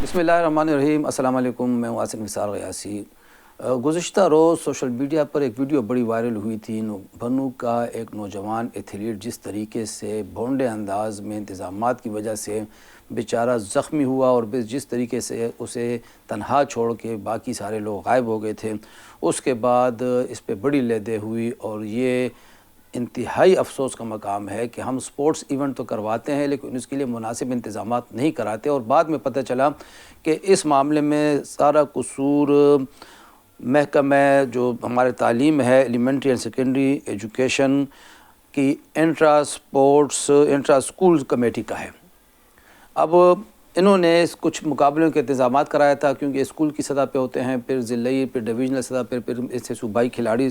बिस्मिल्लाहिर्रहमानिर्रहीम। अस्सलाम वालेकुम। मैं वासिन निसार गयासी। गुज़िश्ता रोज़ सोशल मीडिया पर एक वीडियो बड़ी वायरल हुई थी। बनू का एक नौजवान एथलीट जिस तरीके से भोंडे अंदाज में इंतज़ामात की वजह से बेचारा ज़ख्मी हुआ और जिस तरीके से उसे तन्हा छोड़ के बाकी सारे लोग गायब हो गए थे, उसके बाद इस पे बड़ी लेदे हुई और ये इंतहाई अफसोस का मकाम है कि हम स्पोर्ट्स इवेंट तो करवाते हैं लेकिन उसके लिए मुनासिब इंतज़ामात नहीं कराते। और बाद में पता चला कि इस मामले में सारा कसूर महकमा जो हमारे तालीम है, एलिमेंट्री एंड सेकेंडरी एजुकेशन की इंट्रा स्कूल कमेटी का है। अब इन्होंने कुछ मुकाबलों के इंतज़ामात कराया था, क्योंकि स्कूल की सतह पे होते हैं, फिर ज़िलाई, फिर डिवीज़नल सतह पर, फिर इससे सूबाई खिलाड़ी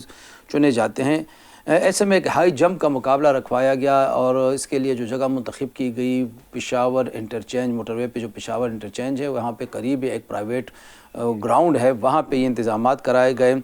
चुने जाते हैं। ऐसे में एक हाई जंप का मुकाबला रखवाया गया और इसके लिए जो जगह मुंतखब की गई, पेशावर इंटरचेंज मोटरवे पे जो पेशावर इंटरचेंज है वहाँ पे करीब एक प्राइवेट ग्राउंड है, वहाँ पे ये इंतज़ामात कराए गए।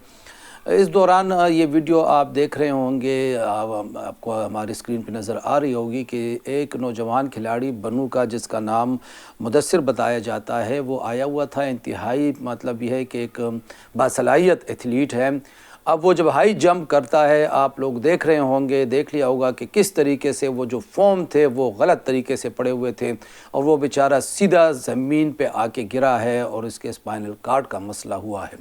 इस दौरान ये वीडियो आप देख रहे होंगे, आपको हमारी स्क्रीन पे नज़र आ रही होगी कि एक नौजवान खिलाड़ी बनू का जिसका नाम मुदस्सिर बताया जाता है, वो आया हुआ था। इंतहाई मतलब यह है कि एक बासलाहियत एथलीट है। अब वो जब हाई जंप करता है, आप लोग देख रहे होंगे, देख लिया होगा कि किस तरीके से वो जो फॉर्म थे वो गलत तरीके से पड़े हुए थे और वो बेचारा सीधा ज़मीन पे आके गिरा है और इसके स्पाइनल कार्ड का मसला हुआ है।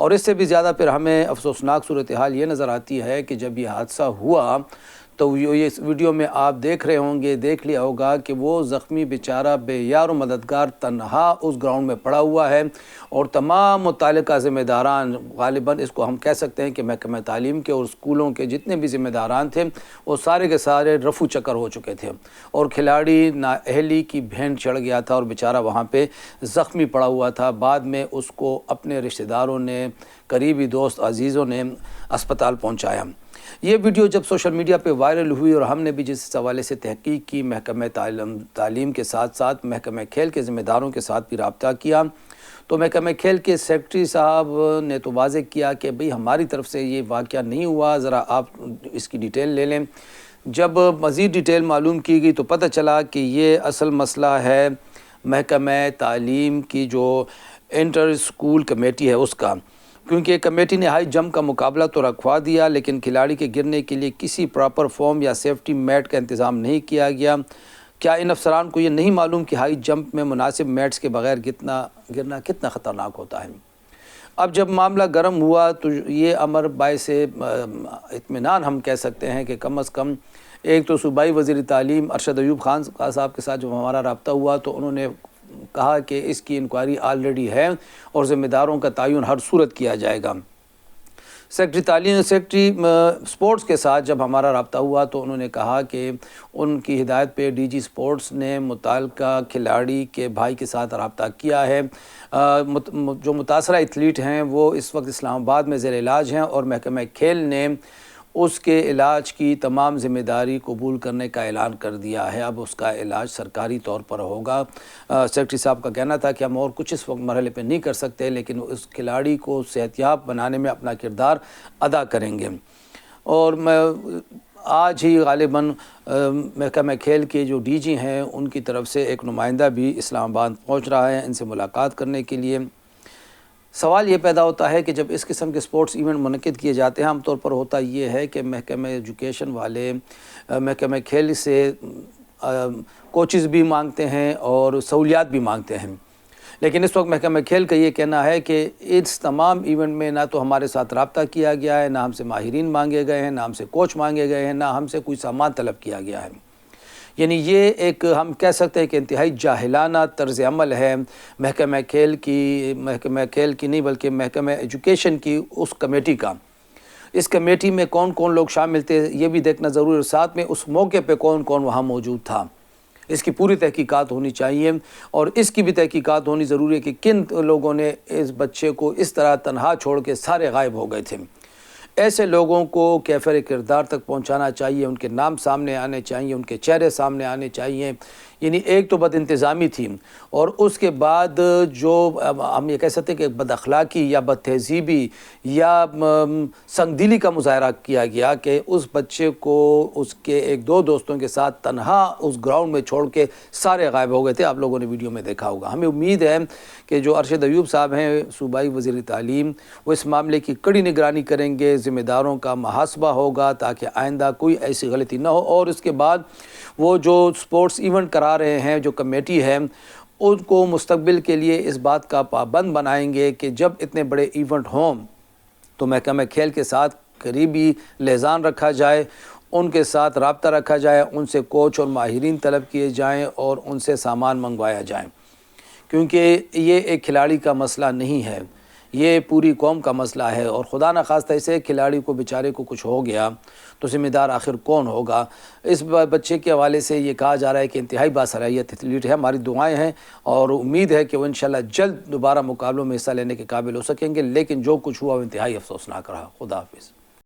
और इससे भी ज़्यादा फिर हमें अफसोसनाक सूरत हाल ये नज़र आती है कि जब ये हादसा हुआ तो ये इस वीडियो में आप देख रहे होंगे, देख लिया होगा कि वो ज़ख्मी बेचारा बेयार व मददगार तन्हा उस ग्राउंड में पड़ा हुआ है और तमाम मुतालिका ज़िम्मेदारान, ग़ालिबन इसको हम कह सकते हैं कि महकमा तालीम के और स्कूलों के जितने भी ज़िम्मेदारान थे वो सारे के सारे रफू चक्कर हो चुके थे और खिलाड़ी नाअहली की भेंट चढ़ गया था और बेचारा वहाँ पे ज़ख्मी पड़ा हुआ था। बाद में उसको अपने रिश्तेदारों ने, करीबी दोस्त अजीज़ों ने अस्पताल पहुँचाया। ये वीडियो जब सोशल मीडिया पे वायरल हुई और हमने भी जिस हवाले से तहकीक की, महकमा तालीम के साथ साथ महकमा खेल के ज़िम्मेदारों के साथ भी रब्ता किया, तो महकमा खेल के सेक्रेटरी साहब ने तो वाज़ेह किया कि भाई हमारी तरफ से ये वाक़या नहीं हुआ, ज़रा आप इसकी डिटेल ले लें। जब मज़ीद डिटेल मालूम की गई तो पता चला कि ये असल मसला है महकमा तालीम की जो इंटर स्कूल कमेटी है उसका, क्योंकि कमेटी ने हाई जंप का मुकाबला तो रखवा दिया लेकिन खिलाड़ी के गिरने के लिए किसी प्रॉपर फॉर्म या सेफ्टी मैट का इंतज़ाम नहीं किया गया। क्या इन अफसरान को ये नहीं मालूम कि हाई जंप में मुनासिब मैट्स के बग़ैर गिरना कितना ख़तरनाक होता है। अब जब मामला गर्म हुआ तो ये अमर बाइसे इत्मीनान हम कह सकते हैं कि कम अज़ कम एक तो सूबाई वज़ीर तालीम अरशद अयूब खान साहब के साथ जब हमारा रब्ता हुआ तो उन्होंने कहा कि इसकी इंक्वायरी ऑलरेडी है और ज़िम्मेदारों का तयन हर सूरत किया जाएगा। सेक्रेटरी स्पोर्ट्स के साथ जब हमारा रब्ता हुआ तो उन्होंने कहा कि उनकी हिदायत पे डीजी स्पोर्ट्स ने मुताल्लिका खिलाड़ी के भाई के साथ रब्ता किया है। जो मुतासरा एथलीट हैं वो इस वक्त इस्लामाबाद में ज़ेर इलाज हैं और महकमा खेल ने उसके इलाज की तमाम ज़िम्मेदारी कबूल करने का ऐलान कर दिया है। अब उसका इलाज सरकारी तौर पर होगा। सेक्रेटरी साहब का कहना था कि हम और कुछ इस वक्त मरहले पे नहीं कर सकते लेकिन उस खिलाड़ी को सेहतियाब बनाने में अपना किरदार अदा करेंगे। और मैं आज ही ग़ालिबन महकमा खेल के जो डीजी हैं उनकी तरफ से एक नुमाइंदा भी इस्लामाबाद पहुँच रहा है इनसे मुलाकात करने के लिए। सवाल ये पैदा होता है कि जब इस किस्म के स्पोर्ट्स इवेंट मुनक़िद किए जाते हैं, आमतौर पर होता ये है कि महकमा एजुकेशन वाले महकमा खेल से कोचेज़ भी मांगते हैं और सहूलियात भी मांगते हैं, लेकिन इस वक्त महकमा खेल का ये कहना है कि इस तमाम इवेंट में ना तो हमारे साथ रब्ता किया गया है, ना हमसे माहिरीन मांगे गए हैं, ना हमसे कोच मांगे गए हैं, ना हमसे कोई सामान तलब किया गया है। यानी ये एक हम कह सकते हैं कि इंतहाई जाहिलाना तर्ज़ अमल है महकमा खेल की नहीं बल्कि महकमा एजुकेशन की उस कमेटी का। इस कमेटी में कौन कौन लोग शामिल थे ये भी देखना ज़रूरी है, साथ में उस मौके पे कौन कौन वहाँ मौजूद था। इसकी पूरी तहकीकात होनी चाहिए और इसकी भी तहकीकात होनी ज़रूरी है कि किन लोगों ने इस बच्चे को इस तरह तनहा छोड़ के सारे गायब हो गए थे। ऐसे लोगों को कैफ़र किरदार तक पहुंचाना चाहिए, उनके नाम सामने आने चाहिए, उनके चेहरे सामने आने चाहिए। یعنی ایک تو بد انتظامی تھی، اور اس کے بعد جو ہم یہ کہہ سکتے ہیں کہ بد اخلاقی یا بد تہذیبی یا سنگ دلی کا مظاہرہ کیا گیا کہ اس بچے کو اس کے ایک دو دوستوں کے ساتھ تنہا اس گراؤنڈ میں چھوڑ کے سارے غائب ہو گئے تھے۔ آپ لوگوں نے ویڈیو میں دیکھا ہوگا۔ ہمیں امید ہے کہ جو ارشد ایوب صاحب ہیں صوبائی وزیر تعلیم، وہ اس معاملے کی کڑی نگرانی کریں گے، ذمہ داروں کا محاسبہ ہوگا تاکہ آئندہ کوئی ایسی غلطی نہ ہو، اور اس کے بعد وہ جو سپورٹس ایونٹ کرا رہے ہیں، جو کمیٹی ہے، ان کو مستقبل کے لیے اس بات کا پابند بنائیں گے کہ جب اتنے بڑے ایونٹ ہوں تو محکمہ کھیل کے ساتھ قریبی لحاظان رکھا جائے، ان کے ساتھ رابطہ رکھا جائے، ان سے کوچ اور ماہرین طلب کیے جائیں اور ان سے سامان منگوایا جائیں، کیونکہ یہ ایک کھلاڑی کا مسئلہ نہیں ہے، یہ پوری قوم کا مسئلہ ہے، اور خدا نخواستہ اسے کھلاڑی کو بیچارے کو کچھ ہو گیا تو ذمہ دار آخر کون ہوگا؟ اس بچے کے حوالے سے یہ کہا جا رہا ہے کہ انتہائی باصلاحیت ایتھلیٹ ہے۔ ہماری دعائیں ہیں اور امید ہے کہ وہ انشاءاللہ جلد دوبارہ مقابلوں میں حصہ لینے کے قابل ہو سکیں گے، لیکن جو کچھ ہوا وہ انتہائی افسوسناک رہا۔ خدا حافظ۔